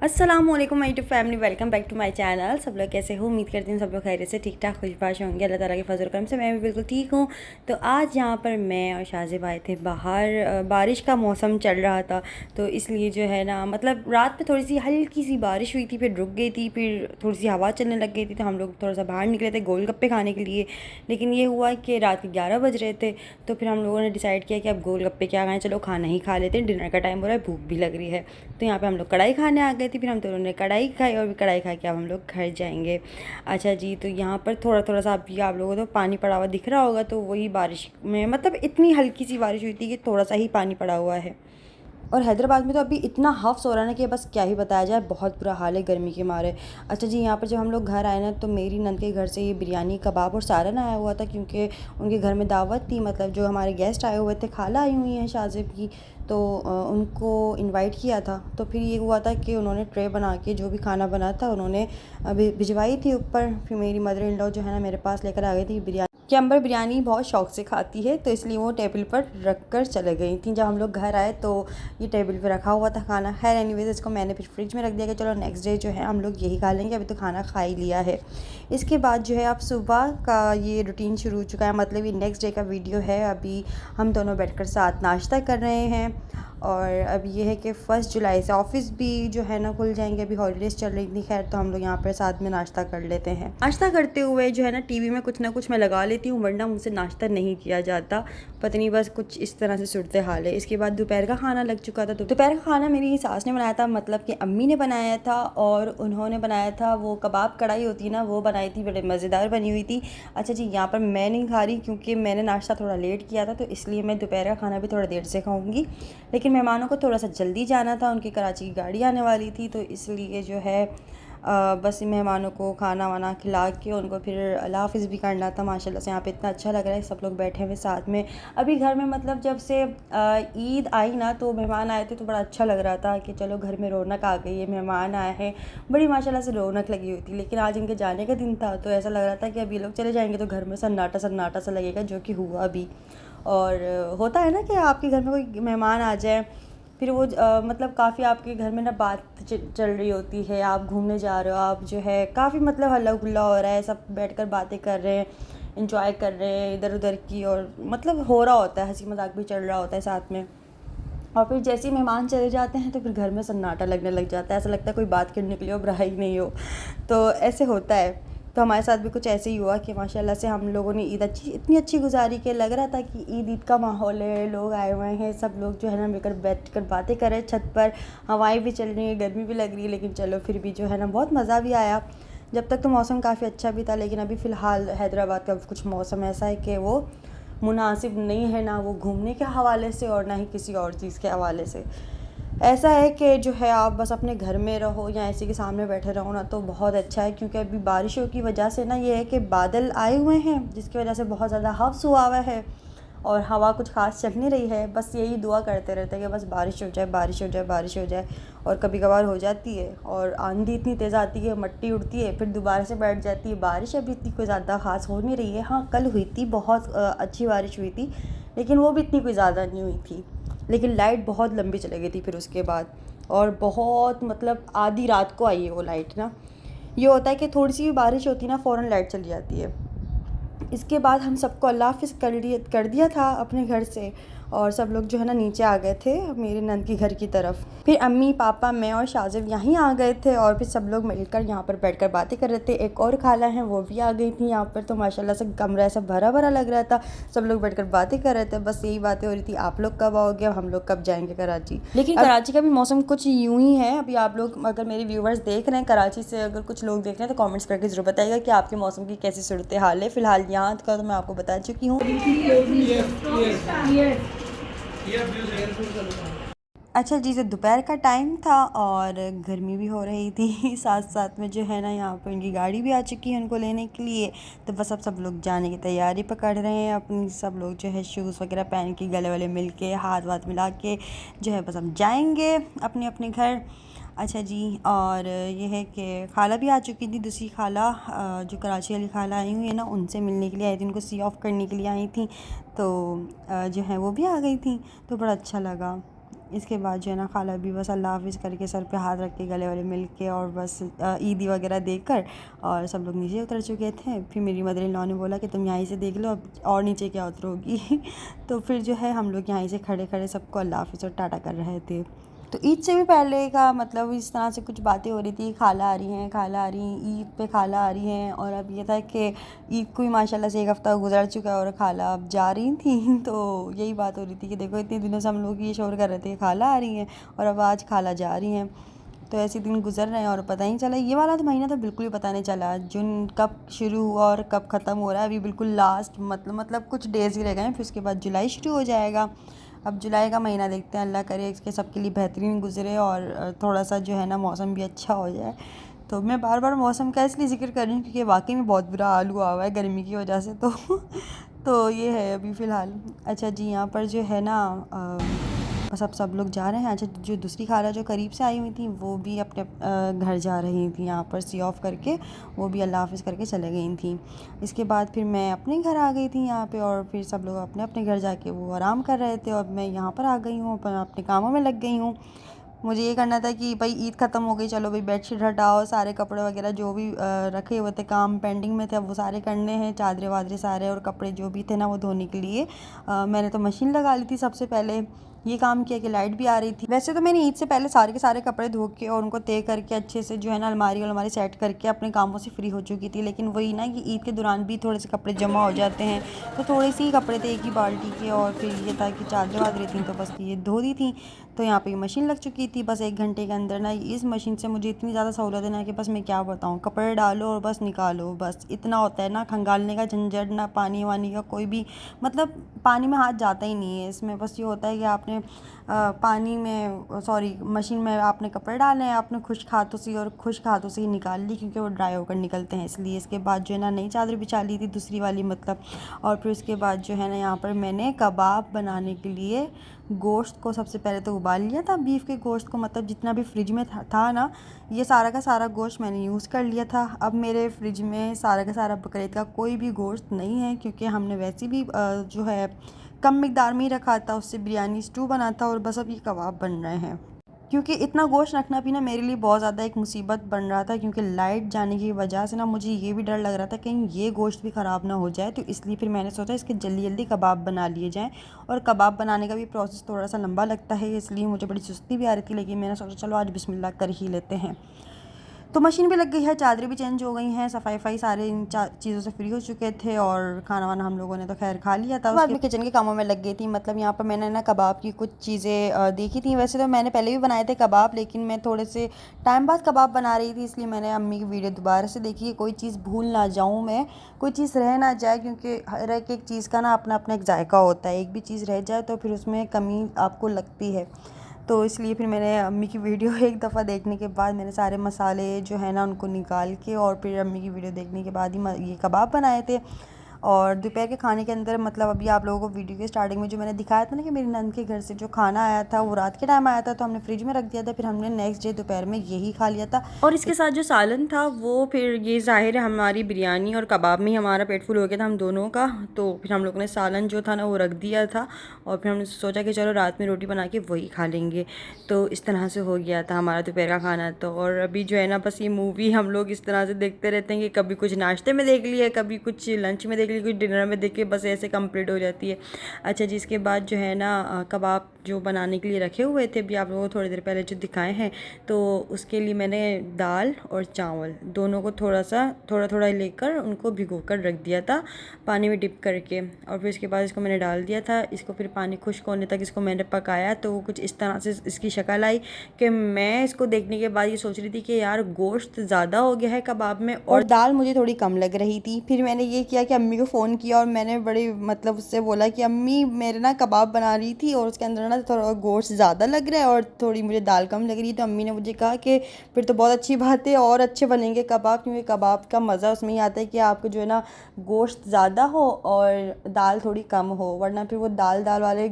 अस्सलामुअलैकुम my YouTube family, welcome back to my channel. सब लोग कैसे हो? उम्मीद करती हूँ सब लोग खैरियत से ठीक ठाक खुशबाश होंगे। अल्लाह ताला के फजल करम से मैं भी बिल्कुल ठीक हूँ। तो आज यहाँ पर मैं और शाज़िब आए थे बाहर। बारिश का मौसम चल रहा था, तो इसलिए जो है ना, मतलब रात में थोड़ी सी हल्की सी बारिश हुई थी, फिर रुक गई थी, फिर थोड़ी सी हवा चलने लग गई थी, तो हम लोग थोड़ा सा बाहर निकले थे गोलगप्पे खाने के लिए। लेकिन ये हुआ कि रात के 11 बज रहे थे, तो फिर हम लोगों ने डिसाइड किया कि अब गोलगप्पे क्या खाएं, चलो खाना ही खा लेते हैं, डिनर का टाइम हो रहा है, भूख भी लग रही है। तो यहाँ पे हम लोग कढ़ाई खाने आ गए थे, फिर हम दोनों ने कढ़ाई खाई और कढ़ाई खा के अब हम लोग घर जाएंगे। अच्छा जी, तो यहाँ पर थोड़ा थोड़ा सा अभी आप लोगों को तो पानी पड़ा हुआ दिख रहा होगा, तो वही बारिश में, मतलब इतनी हल्की सी बारिश हुई थी कि थोड़ा सा ही पानी पड़ा हुआ है। और हैदराबाद में तो अभी इतना हफ्स हो रहा है ना कि बस क्या ही बताया जाए, बहुत बुरा हाल है गर्मी के मारे। अच्छा जी, यहाँ पर जब हम लोग घर आए ना, तो मेरी नंद के घर से ये बिरयानी कबाब और सालन आया हुआ था, क्योंकि उनके घर में दावत थी, मतलब जो हमारे गेस्ट आए हुए थे, खाला आई हुई हैं शाज़िब की, तो उनको इनवाइट किया था। तो फिर ये हुआ था कि उन्होंने ट्रे बना के जो भी खाना बना था उन्होंने भिजवाई थी ऊपर। फिर मेरी मदर इन लॉ जो है ना मेरे पास लेकर आ गई थी बिरयानी, कि अंबर बिरयानी बहुत शौक से खाती है, तो इसलिए वो टेबल पर रख कर चले गई थी। जब हम लोग घर आए तो ये टेबल पे रखा हुआ था खाना। खैर एनीवेज, इसको मैंने फिर फ्रिज में रख दिया कि चलो नेक्स्ट डे जो है हम लोग यही खा लेंगे, अभी तो खाना खा ही लिया है। इसके बाद जो है अब सुबह का ये रूटीन शुरू हो चुका है, मतलब ये नेक्स्ट डे का वीडियो है। अभी हम दोनों बैठकर साथ नाश्ता कर रहे हैं, और अब ये है कि 1 जुलाई से ऑफ़िस भी जो है ना खुल जाएंगे। अभी हॉलीडेज़ चल रही थी, खैर तो हम लोग यहाँ पर साथ में नाश्ता कर लेते हैं। नाश्ता करते हुए जो है ना टीवी में कुछ ना कुछ मैं लगा लेती हूँ, वरना मुझसे नाश्ता नहीं किया जाता, पता नहीं बस कुछ इस तरह से सूरत हाल है। इसके बाद दोपहर का खाना लग चुका था, तो दोपहर का खाना मेरी सास ने बनाया था, मतलब कि अम्मी ने बनाया था, और उन्होंने बनाया था वो कबाब कढ़ाई होती है ना, वो बनाई थी, बड़े मज़ेदार बनी हुई थी। अच्छा जी, यहाँ पर मैं नहीं खा रही क्योंकि मैंने नाश्ता थोड़ा लेट किया था, तो इसलिए मैं दोपहर का खाना भी थोड़ा देर से खाऊँगी। लेकिन मेहमानों को थोड़ा सा जल्दी जाना था, उनकी कराची की गाड़ी आने वाली थी, तो इसलिए जो है बस मेहमानों को खाना वाना खिला के उनको फिर अल्लाह हाफ़िज़ भी करना था। माशाल्लाह से यहाँ पे इतना अच्छा लग रहा है, सब लोग बैठे हुए साथ में। अभी घर में, मतलब जब से ईद आई ना, तो मेहमान आए थे, तो बड़ा अच्छा लग रहा था कि चलो घर में रौनक आ गई है, मेहमान आए हैं, बड़ी माशाल्लाह से रौनक लगी हुई थी। लेकिन आज इनके जाने का दिन था, तो ऐसा लग रहा था कि अब ये लोग चले जाएंगे तो घर में सन्नाटा सन्नाटा सा लगेगा, जो कि हुआ भी। और होता है ना कि आपके घर में कोई मेहमान आ जाए, फिर वो मतलब काफ़ी आपके घर में ना बात चल रही होती है, आप घूमने जा रहे हो, आप जो है काफ़ी मतलब हल्ला गुल्ला हो रहा है, सब बैठकर बातें कर रहे हैं, इंजॉय कर रहे हैं इधर उधर की, और मतलब हो रहा होता है, हंसी मजाक भी चल रहा होता है साथ में। और फिर जैसे ही मेहमान चले जाते हैं तो फिर घर में सन्नाटा लगने लग जाता है, ऐसा लगता है कोई बात करने के लिए अब रहा ही नहीं हो, तो ऐसे होता है। तो हमारे साथ भी कुछ ऐसे ही हुआ कि माशाल्लाह से हम लोगों ने ईद इतनी अच्छी गुजारी कि लग रहा था कि ईद ईद का माहौल है, लोग आए हुए हैं, सब लोग जो है ना मिलकर बैठ कर बातें कर रहे हैं छत पर, हवाएं भी चल रही हैं, गर्मी भी लग रही है, लेकिन चलो फिर भी जो है ना बहुत मज़ा भी आया। जब तक तो मौसम काफ़ी अच्छा भी था, लेकिन अभी फ़िलहाल हैदराबाद का कुछ मौसम ऐसा है कि वो मुनासिब नहीं है, ना वो घूमने के हवाले से और ना ही किसी और चीज़ के हवाले से। ऐसा है कि जो है आप बस अपने घर में रहो या ऐसे के सामने बैठे रहो ना, तो बहुत अच्छा है। क्योंकि अभी बारिशों की वजह से ना ये है कि बादल आए हुए हैं, जिसकी वजह से बहुत ज़्यादा हफ्स हुआ हुआ है, और हवा कुछ खास चल नहीं रही है। बस यही दुआ करते रहते हैं कि बस बारिश हो जाए, बारिश हो जाए, बारिश हो जाए। और कभी कभार हो जाती है, और आंधी इतनी तेज़ आती है, मट्टी उड़ती है, फिर दोबारा से बैठ जाती है। बारिश अभी इतनी कोई ज़्यादा ख़ास हो नहीं रही है। हाँ, कल हुई थी, बहुत अच्छी बारिश हुई थी, लेकिन वो भी इतनी कोई ज़्यादा नहीं हुई थी। लेकिन लाइट बहुत लंबी चली गई थी फिर उसके बाद, और बहुत मतलब आधी रात को आई है वो लाइट ना। ये होता है कि थोड़ी सी भी बारिश होती है ना, फ़ौरन लाइट चली जाती है। इसके बाद हम सबको अल्लाह हाफ़िज़ कर दिया था अपने घर से, और सब लोग जो है ना नीचे आ गए थे मेरे नंद की घर की तरफ। फिर अम्मी पापा मैं और शाज़िब यहीं आ गए थे, और फिर सब लोग मिलकर यहाँ पर बैठकर बातें कर रहे थे। एक और खाला हैं, वो भी आ गई थी यहाँ पर, तो माशाल्लाह से कमरा ऐसा भरा भरा लग रहा था, सब लोग बैठकर बातें कर रहे थे। बस यही बातें हो रही थी, आप लोग कब आओगे, अब हम लोग कब जाएंगे कराची। लेकिन कराची का भी मौसम कुछ यूँ ही है। अभी आप लोग अगर मेरे व्यूवर्स देख रहे हैं कराची से, अगर कुछ लोग देख रहे हैं, तो कॉमेंट्स करके ज़रूर बताइएगा कि आपके मौसम की कैसी सूरत हाल है। फ़िलहाल यहाँ का तो मैं आपको बता चुकी हूँ। अच्छा जी, तो दोपहर का टाइम था और गर्मी भी हो रही थी साथ साथ में जो है ना यहाँ पर इनकी गाड़ी भी आ चुकी है उनको लेने के लिए। तो बस अब सब लोग जाने की तैयारी पकड़ रहे हैं अपनी, सब लोग जो है शूज़ वगैरह पहन के, गले वाले मिल के, हाथ वाथ मिला के जो है बस अब जाएंगे अपने अपने घर। अच्छा जी, और ये है कि खाला भी आ चुकी थी, दूसरी खाला जो कराची वाली खाला आई हुई है ना, उनसे मिलने के लिए आई थी, उनको सी ऑफ़ करने के लिए आई थी, तो जो है वो भी आ गई थी, तो बड़ा अच्छा लगा। इसके बाद जो है ना खाला भी बस अल्लाह हाफ़िज़ करके सर पे हाथ रख के गले वाले मिल के और बस ईदी वगैरह देकर और सब लोग नीचे उतर चुके थे। फिर मेरी मदर इन लॉ ने बोला कि तुम यहीं से देख लो, अब और नीचे क्या उतरोगी। तो फिर जो है हम लोग यहीं से खड़े खड़े सबको अल्लाह हाफ़िज़ और टाटा कर रहे थे। तो ईद से भी पहले का मतलब इस तरह से कुछ बातें हो रही थी, खाला आ रही हैं, खाला आ रही हैं, ईद पे खाला आ रही हैं। और अब ये था कि ईद को ही माशाल्लाह से 1 हफ़्ता गुजर चुका है और खाला अब जा रही थी। तो यही बात हो रही थी कि देखो इतने दिनों से हम लोग ये शोर कर रहे थे खाला आ रही हैं और अब आज खाला जा रही हैं। तो ऐसे दिन गुजर रहे हैं और पता ही नहीं चला। ये वाला तो महीना तो बिल्कुल भी पता नहीं चला जून कब शुरू हुआ और कब ख़त्म हो रहा है। अभी बिल्कुल लास्ट मतलब कुछ डेज़ ही रह गए हैं, फिर उसके बाद जुलाई शुरू हो जाएगा। अब जुलाई का महीना देखते हैं, अल्लाह करे इसके सबके लिए बेहतरीन गुजरे और थोड़ा सा जो है ना मौसम भी अच्छा हो जाए। तो मैं बार बार मौसम का इसलिए ज़िक्र कर रही हूँ क्योंकि वाकई में बहुत बुरा हाल हुआ हुआ है गर्मी की वजह से। तो ये है अभी फ़िलहाल। अच्छा जी, यहाँ पर जो है ना बस अब सब लोग जा रहे हैं। अच्छा, जो दूसरी खाला जो करीब से आई हुई थी वो भी अपने घर जा रही थी, यहाँ पर सी ऑफ करके वो भी अल्लाह हाफ़िज़ करके चले गई थी। इसके बाद फिर मैं अपने घर आ गई थी यहाँ पे और फिर सब लोग अपने अपने घर जाके वो आराम कर रहे थे और मैं यहाँ पर आ गई हूँ, अपने कामों में लग गई हूँ। मुझे ये करना था कि भाई ईद ख़त्म हो गई, चलो भाई बेडशीट हटाओ, सारे कपड़े वगैरह जो भी रखे हुए थे, काम पेंडिंग में थे, अब वो सारे करने हैं, चादरें वादरे सारे और कपड़े जो भी थे ना वो धोने के लिए मैंने तो मशीन लगा ली थी। सबसे पहले ये काम किया कि लाइट भी आ रही थी। वैसे तो मैंने ईद से पहले सारे के सारे कपड़े धो के और उनको तय करके अच्छे से जो है ना अलमारी सेट करके अपने कामों से फ्री हो चुकी थी। लेकिन वही ना कि ईद के दौरान भी थोड़े से कपड़े जमा हो जाते हैं, तो थोड़े से ही कपड़े थे एक ही बाल्टी के और फिर ये था कि चादरें वादरें थी तो बस ये धो दी थी। तो यहाँ पे मशीन लग चुकी थी, बस 1 घंटे के अंदर ना इस मशीन से मुझे इतनी ज़्यादा सहूलत है ना कि बस मैं क्या बताऊँ, कपड़े डालो और बस निकालो, बस इतना होता है ना। खंगालने का झंझट ना, पानी वानी का कोई भी मतलब पानी में हाथ जाता ही नहीं है इसमें। बस ये होता है कि आपने पानी में मशीन में आपने कपड़े डाले हैं, आपने खुश्क हाथों से और खुश्क हाथों से ही निकाल ली क्योंकि वो ड्राई होकर निकलते हैं इसलिए। इसके बाद जो है ना नई चादर बिछा ली थी दूसरी वाली मतलब। और फिर उसके बाद जो है ना यहाँ पर मैंने कबाब बनाने के लिए गोश्त को सबसे पहले तो उबाल लिया था, बीफ के गोश्त को मतलब जितना भी फ्रिज में था ना, ये सारा का सारा गोश्त मैंने यूज़ कर लिया था। अब मेरे फ्रिज में सारा का सारा बकरीद का कोई भी गोश्त नहीं है क्योंकि हमने वैसे भी जो है कम मिकदार में ही रखा था, उससे बिरयानी स्टू बना था और बस अब ये कबाब बन रहे हैं। क्योंकि इतना गोश्त रखना भी ना मेरे लिए बहुत ज़्यादा एक मुसीबत बन रहा था क्योंकि लाइट जाने की वजह से ना मुझे ये भी डर लग रहा था कहीं ये गोश्त भी ख़राब ना हो जाए। तो इसलिए फिर मैंने सोचा इसके जल्दी जल्दी कबाब बना लिए जाएँ। और कबाब बनाने का भी प्रोसेस थोड़ा सा लंबा लगता है इसलिए मुझे बड़ी सुस्ती भी आ रही थी, लेकिन मैंने सोचा चलो आज बिस्मिल्लाह कर ही लेते हैं। तो मशीन भी लग गई है, चादरें भी चेंज हो गई हैं, सफाई सारे इन चीज़ों से फ्री हो चुके थे और खाना वाना हम लोगों ने तो खैर खा लिया था। उसके बाद मैं किचन के कामों में लग गई थी। मतलब यहाँ पर मैंने ना कबाब की कुछ चीज़ें देखी थी। वैसे तो मैंने पहले भी बनाए थे कबाब, लेकिन मैं थोड़े से टाइम बाद कबाब बना रही थी इसलिए मैंने अम्मी की वीडियो दोबारा से देखी है। कोई चीज़ भूल ना जाऊँ मैं, कोई चीज़ रह ना जाए क्योंकि हर एक चीज़ का ना अपना अपना एक जायका होता है। एक भी चीज़ रह जाए तो फिर उसमें कमी आपको लगती है। तो इसलिए फिर मैंने अम्मी की वीडियो एक दफ़ा देखने के बाद मैंने सारे मसाले जो है ना उनको निकाल के और फिर अम्मी की वीडियो देखने के बाद ही ये कबाब बनाए थे। और दोपहर के खाने के अंदर मतलब अभी आप लोगों को वीडियो के स्टार्टिंग में जो मैंने दिखाया था ना कि मेरी नंद के घर से जो खाना आया था वो रात के टाइम आया था तो हमने फ्रिज में रख दिया था, फिर हमने नेक्स्ट डे दोपहर में यही खा लिया था। और इसके साथ जो सालन था वो फिर ये ज़ाहिर है हमारी बिरयानी और कबाब में ही हमारा पेट फुल हो गया था हम दोनों का। तो फिर हम लोगों ने सालन जो था ना वो रख दिया था और फिर हमने सोचा कि चलो रात में रोटी बना के वही खा लेंगे। तो इस तरह से हो गया था हमारा दोपहर का खाना। तो और अभी जो है ना बस ये मूवी हम लोग इस तरह से देखते रहते हैं कि कभी कुछ नाश्ते में देख लिया, कभी कुछ लंच में देख लिया, कुछ डिनर में देख के बस ऐसे कंप्लीट हो जाती है। अच्छा जी, इसके बाद जो है ना कबाब जो बनाने के लिए रखे हुए थे अभी आप लोगों को थोड़ी देर पहले जो दिखाए हैं, तो उसके लिए मैंने दाल और चावल दोनों को थोड़ा थोड़ा लेकर उनको भिगो कर रख दिया था पानी में डिप करके। और फिर इसके बाद इसको मैंने डाल दिया था, इसको फिर पानी खुश्क होने तक इसको मैंने पकाया। तो कुछ इस तरह से इसकी शक्ल आई कि मैं इसको देखने के बाद ये सोच रही थी कि यार गोश्त ज़्यादा हो गया है कबाब में और दाल मुझे थोड़ी कम लग रही थी। फिर मैंने ये किया कि अम्मी को फ़ोन किया और मैंने बड़ी मतलब उससे बोला कि अम्मी मेरे ना कबाब बना रही थी और उसके अंदर ना थोड़ा गोश्त ज़्यादा लग रहा है और थोड़ी मुझे दाल कम लग रही है। तो अम्मी ने मुझे कहा कि फिर तो बहुत अच्छी बात है और अच्छे बनेंगे कबाब, क्योंकि कबाब का मज़ा उसमें ही आता है कि आपको जो है ना गोश्त ज़्यादा हो और दाल थोड़ी कम हो, वरना फिर वो दाल वाले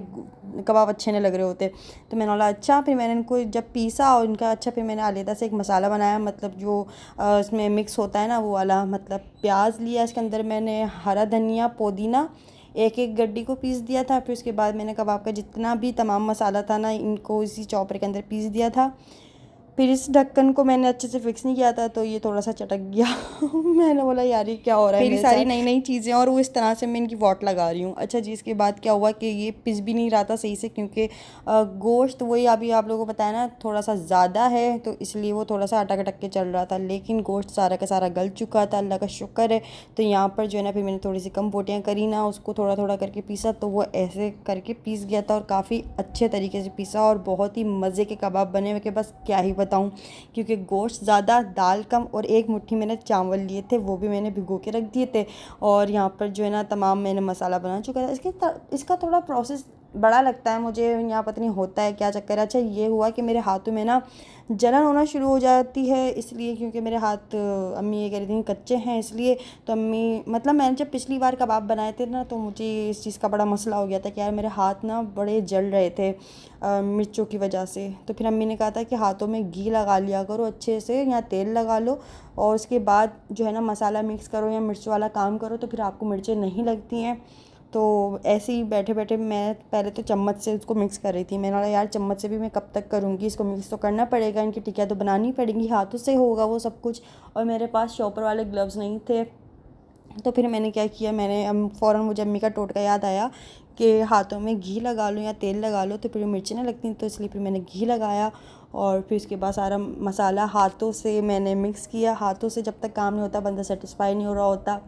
कबाब अच्छे नहीं लग रहे होते। तो मैंने बोला अच्छा। फिर मैंने इनको जब पीसा और इनका अच्छा फिर मैंने अलग से एक मसाला बनाया, मतलब जो इसमें मिक्स होता है ना वो वाला, मतलब प्याज लिया, इसके अंदर मैंने हरा धनिया, पुदीना, एक एक गड्डी को पीस दिया था। फिर उसके बाद मैंने कबाब का जितना भी तमाम मसाला था ना, इनको इसी चॉपर के अंदर पीस दिया था। फिर इस ढक्कन को मैंने अच्छे से फिक्स नहीं किया था तो ये थोड़ा सा चटक गया। मैंने बोला यार ये क्या हो रहा है, मेरी सारी नई नई चीज़ें और वो इस तरह से मैं इनकी वॉट लगा रही हूँ। अच्छा जी, इसके बाद क्या हुआ कि ये पिस भी नहीं रहा था सही से, क्योंकि गोश्त वही अभी आप लोगों को बताया ना थोड़ा सा ज़्यादा है, तो इसलिए वो थोड़ा सा अटक अटक के चल रहा था। लेकिन गोश्त सारा का सारा गल चुका था, अल्लाह का शुक्र है। तो यहाँ पर जो है ना, फिर मैंने थोड़ी सी कम बोटियाँ करी ना, उसको थोड़ा थोड़ा करके पीसा, तो वो ऐसे करके पीस गया था और काफ़ी अच्छे तरीके से पीसा और बहुत ही मज़े के कबाब बने हुए, कि बस क्या ही बताऊँ। क्योंकि गोश्त ज़्यादा, दाल कम, और एक मुट्ठी मैंने चावल लिए थे, वो भी मैंने भिगो के रख दिए थे। और यहाँ पर जो है ना तमाम मैंने मसाला बना चुका था। इसका थोड़ा प्रोसेस बड़ा लगता है मुझे, यहाँ पता नहीं होता है क्या चक्कर है। अच्छा ये हुआ कि मेरे हाथों में ना जलन होना शुरू हो जाती है, इसलिए क्योंकि मेरे हाथ, अम्मी ये कह रही थी कच्चे हैं इसलिए। तो अम्मी, मतलब मैंने जब पिछली बार कबाब बनाए थे ना, तो मुझे इस चीज़ का बड़ा मसला हो गया था कि यार मेरे हाथ ना बड़े जल रहे थे मिर्चों की वजह से। तो फिर अम्मी ने कहा था कि हाथों में घी लगा लिया करो अच्छे से, या तेल लगा लो, और उसके बाद जो है ना मसाला मिक्स करो या मिर्च वाला काम करो, तो फिर आपको मिर्चें नहीं लगती हैं। तो ऐसे ही बैठे बैठे मैं पहले तो चम्मच से उसको मिक्स कर रही थी। मैंने बोला यार चम्मच से भी मैं कब तक करूँगी, इसको मिक्स तो करना पड़ेगा, इनकी टिक्कियाँ तो बनानी पड़ेंगी, हाथों से होगा वो सब कुछ। और मेरे पास शॉपर वाले ग्लव्स नहीं थे, तो फिर मैंने क्या किया, मैंने फ़ौरन मुझे अम्मी का टोटका याद आया कि हाथों में घी लगा लो या तेल लगा लो तो फिर मिर्चें नहीं लगती। तो इसलिए फिर मैंने घी लगाया और फिर उसके बाद सारा मसाला हाथों से मैंने मिक्स किया। हाथों से जब तक काम नहीं होता, बंदा सेटिस्फाई नहीं हो रहा होता,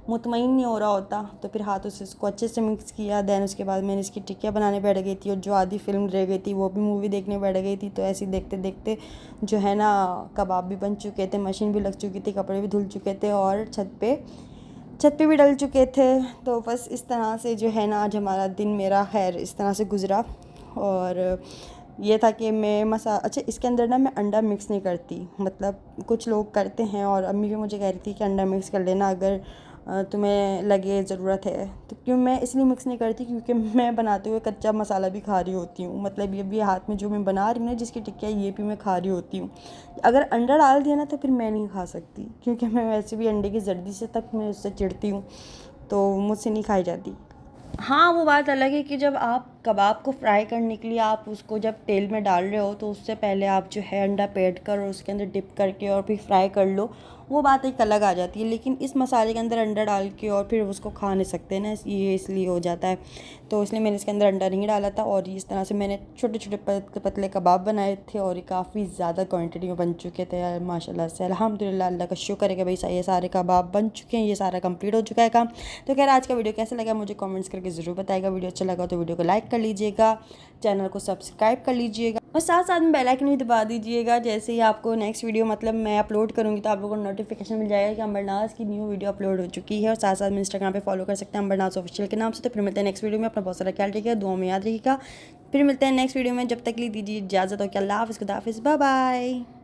मुतमईन नहीं हो रहा होता, तो फिर हाथों से इसको अच्छे से मिक्स किया। दैन उसके बाद मैंने इसकी टिक्कियाँ बनाने बैठ गई थी, और जो आधी फिल्म रह गई थी वो भी मूवी देखने बैठ गई थी। तो ऐसे ही देखते देखते जो है ना कबाब भी बन चुके थे, मशीन भी लग चुकी थी, कपड़े भी धुल चुके थे, और छत पे भी डल चुके थे। तो बस इस तरह से जो है ना आज हमारा दिन, मेरा खैर इस तरह से गुज़रा। और ये था कि मैं अच्छा इसके अंदर ना मैं अंडा मिक्स नहीं करती, मतलब कुछ लोग करते हैं, और अम्मी भी मुझे कह रही थी कि अंडा मिक्स कर लेना अगर तुम्हें लगे ज़रूरत है। तो क्यों मैं इसलिए मिक्स नहीं करती, क्योंकि मैं बनाते हुए कच्चा मसाला भी खा रही होती हूँ, मतलब ये भी हाथ में जो मैं बना रही हूँ ना जिसकी टिक्कियाँ, ये भी मैं खा रही होती हूँ। अगर अंडा डाल दिया ना तो फिर मैं नहीं खा सकती, क्योंकि मैं वैसे भी अंडे की जर्दी से तक मैं उससे चिढ़ती हूँ, तो मुझसे नहीं खाई जाती। हाँ, वो बात अलग है कि जब आप कबाब को फ्राई करने के लिए आप उसको जब तेल में डाल रहे हो, तो उससे पहले आप जो है अंडा फेंट कर और उसके अंदर डिप करके और फिर फ्राई कर लो, वो बात एक अलग आ जाती है। लेकिन इस मसाले के अंदर अंडा डाल के और फिर उसको खा नहीं सकते ना, ये इसलिए हो जाता है। तो इसलिए मैंने इसके अंदर अंडा नहीं डाला था, और इस तरह से मैंने छोटे छोटे पतले कबाब बनाए थे, और ये काफ़ी ज़्यादा क्वान्टिटी में बन चुके थे यार माशाल्लाह से। अल्हम्दुलिल्लाह, अल्लाह का शुक्र है कि भाई ये सारे कबाब बन चुके हैं, ये सारा कंप्लीट हो चुका है काम। तो खैर आज का वीडियो कैसा लगा मुझे कमेंट्स करके ज़रूर बताएगा। वीडियो अच्छा लगा तो वीडियो को लाइक कर लीजिएगा, चैनल को सब्सक्राइब कर लीजिएगा, और साथ साथ में बेल आइकन भी दबा दीजिएगा। जैसे ही आपको नेक्स्ट वीडियो मतलब मैं अपलोड करूँगी तो आप लोगों को नोटिफिकेशन मिल जाएगा कि अंबरनाज़ की न्यू वीडियो अपलोड हो चुकी है। और साथ साथ में इंस्टाग्राम पे फॉलो कर सकते हैं अंबरनाज़ ऑफिशियल के नाम से। तो फिर मिलते हैं नेक्स्ट वीडियो में, अपना बहुत सारा ख्याल रखिएगा, दुआ में याद रखिएगा। फिर मिलते हैं नेक्स्ट वीडियो में, जब तक के लिए दीजिए इजाज़त, और क्या अल्लाह हाफ़िज़, खुदा हाफ़िज़, बाय बाय।